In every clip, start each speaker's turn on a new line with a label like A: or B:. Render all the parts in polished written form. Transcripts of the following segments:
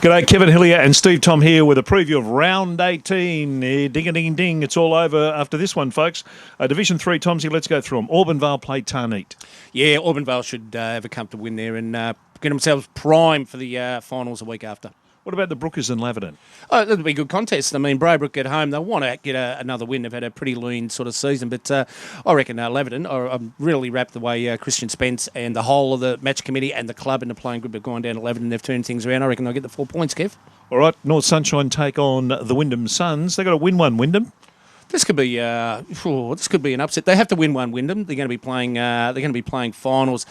A: G'day, Kevin Hillier and Steve Tom here with a preview of round 18. Ding-a-ding-ding, it's all over after this one, folks. Division 3, Tomsy, let's go through them. Auburn-Vale play Tarneet.
B: Yeah, Auburn-Vale should have a comfortable win there and get themselves primed for the finals a week after.
A: What about the Brookers and Laverton?
B: Oh, that'll be a good contest. I mean, Braybrook at home, they'll want to get another win. They've had a pretty lean sort of season, but I reckon Laverton, I'm really wrapped the way Christian Spence and the whole of the match committee and the club and the playing group have gone down to Laverton. They've turned things around. I reckon they'll get the 4 points, Kev.
A: All right, North Sunshine take on the Wyndham Suns. They've got to win one, Wyndham.
B: This could be an upset. They have to win one, Wyndham. They're going to be playing. They're going to be playing finals.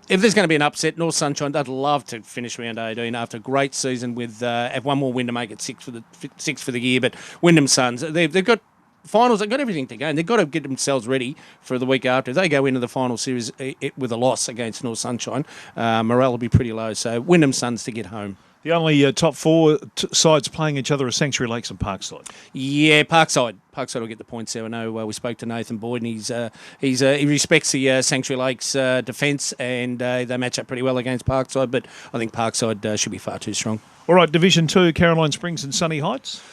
B: If there's going to be an upset, North Sunshine, they'd love to finish round 18 after a great season with have one more win to make it six for the year. But Wyndham Suns, they've got finals. They've got everything to go, and they've got to get themselves ready for the week after. If they go into the final series with a loss against North Sunshine, morale will be pretty low. So Wyndham Suns to get home.
A: The only top four sides playing each other are Sanctuary Lakes and Parkside.
B: Yeah, Parkside. Parkside will get the points there. I know we spoke to Nathan Boyd, and he respects the Sanctuary Lakes defence, and they match up pretty well against Parkside. But I think Parkside should be far too strong.
A: All right, Division 2, Caroline Springs and Sunny Heights.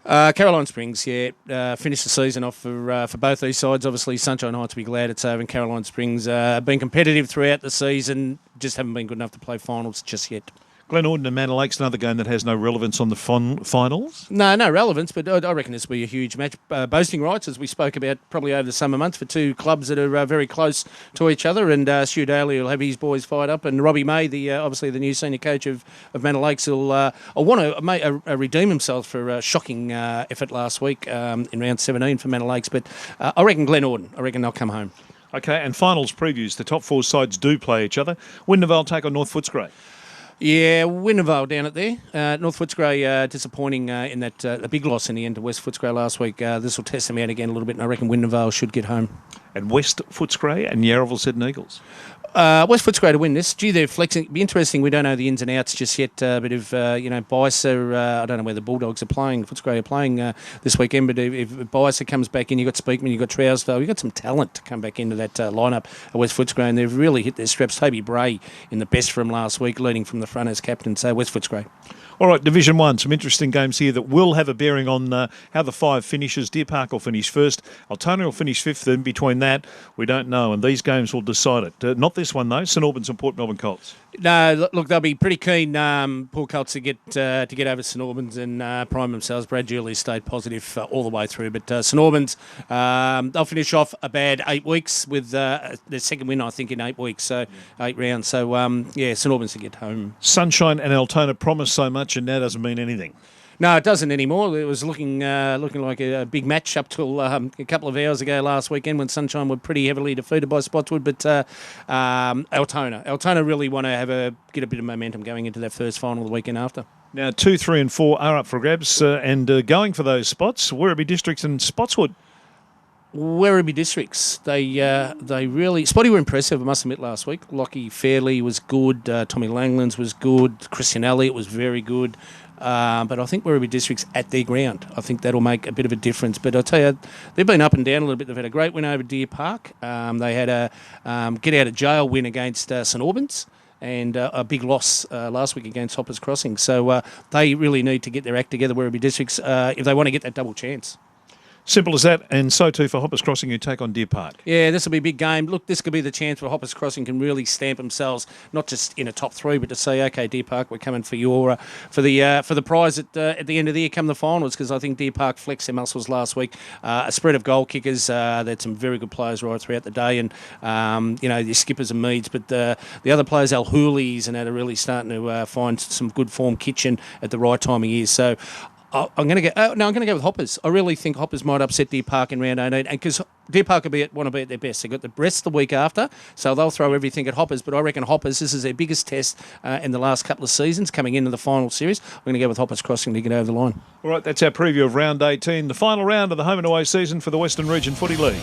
B: Caroline Springs, finished the season off for both these sides. Obviously, Sunshine Heights will be glad it's over, and Caroline Springs been competitive throughout the season, just haven't been good enough to play finals just yet.
A: Glenelg and Mentallees, another game that has no relevance on the finals?
B: No relevance, but I reckon this will be a huge match. Boasting rights, as we spoke about probably over the summer months, for two clubs that are very close to each other. And Stu Daly will have his boys fired up. And Robbie May, obviously the new senior coach of Mentallees, will want to redeem himself for a shocking effort last week in round 17 for Mentallees. But I reckon Glenelg, they'll come home.
A: Okay, and finals previews. The top four sides do play each other. Wyndhamvale take on North Footscray.
B: Yeah, Wyndhamvale down at there. North Footscray disappointing in that a big loss in the end to West Footscray last week. This will test them out again a little bit, and I reckon Wyndhamvale should get home.
A: And West Footscray and Wrfl Sydney Eagles.
B: West Footscray to win this. Gee, they're flexing. It'd be interesting. We don't know the ins and outs just yet. But if Bicer, I don't know where the Bulldogs are playing. Footscray are playing this weekend. But if Bicer comes back in, you've got Speakman, you've got Trousdale, you've got some talent to come back into that lineup at West Footscray, and they've really hit their straps. Toby Bray in the best from last week, leading from the front as captain. So West Footscray.
A: All right, Division 1, some interesting games here that will have a bearing on how the five finishes. Deer Park will finish first. Altona will finish fifth. And between that, we don't know. And these games will decide it. Not this one, though. St Albans and Port Melbourne Colts.
B: No, look, they'll be pretty keen, Port Colts, to get over St Albans and prime themselves. Brad Julie stayed positive all the way through. But St Albans, they'll finish off a bad 8 weeks with their second win, I think, in 8 weeks. So 8 rounds. So, St Albans to get home.
A: Sunshine and Altona promise so much, and now doesn't mean anything.
B: No, it doesn't anymore. It was looking like a big match up till a couple of hours ago last weekend when Sunshine were pretty heavily defeated by Spotswood. But Altona really want to get a bit of momentum going into their first final the weekend after.
A: Now 2, 3 and 4 are up for grabs and going for those spots. Werribee Districts and Spotswood.
B: Werribee Districts, they really... Spotty were impressive, I must admit, last week. Lockie Fairley was good, Tommy Langlands was good, Christian Elliott was very good. But I think Werribee Districts at their ground, I think that'll make a bit of a difference. But I'll tell you, they've been up and down a little bit. They've had a great win over Deer Park. They had a get-out-of-jail win against St Albans and a big loss last week against Hoppers Crossing. So they really need to get their act together, Werribee Districts, if they want to get that double chance.
A: Simple as that, and so too for Hoppers Crossing, who take on Deer Park.
B: Yeah, this will be a big game. Look, this could be the chance where Hoppers Crossing can really stamp themselves, not just in a top three, but to say, okay, Deer Park, we're coming for the prize at the end of the year, come the finals, because I think Deer Park flexed their muscles last week. A spread of goal kickers. They had some very good players right throughout the day, and the skippers and Meads, but the other players, Al Hooley's, and that are really starting to find some good form kitchen at the right time of year. So I'm going to go with Hoppers. I really think Hoppers might upset Deer Park in round 18, and because Deer Park want to be at their best. They've got the rest the week after, so they'll throw everything at Hoppers. But I reckon Hoppers, this is their biggest test in the last couple of seasons, coming into the final series. I'm going to go with Hoppers Crossing to get over the line.
A: All right, that's our preview of round 18, the final round of the home and away season for the Western Region Footy League.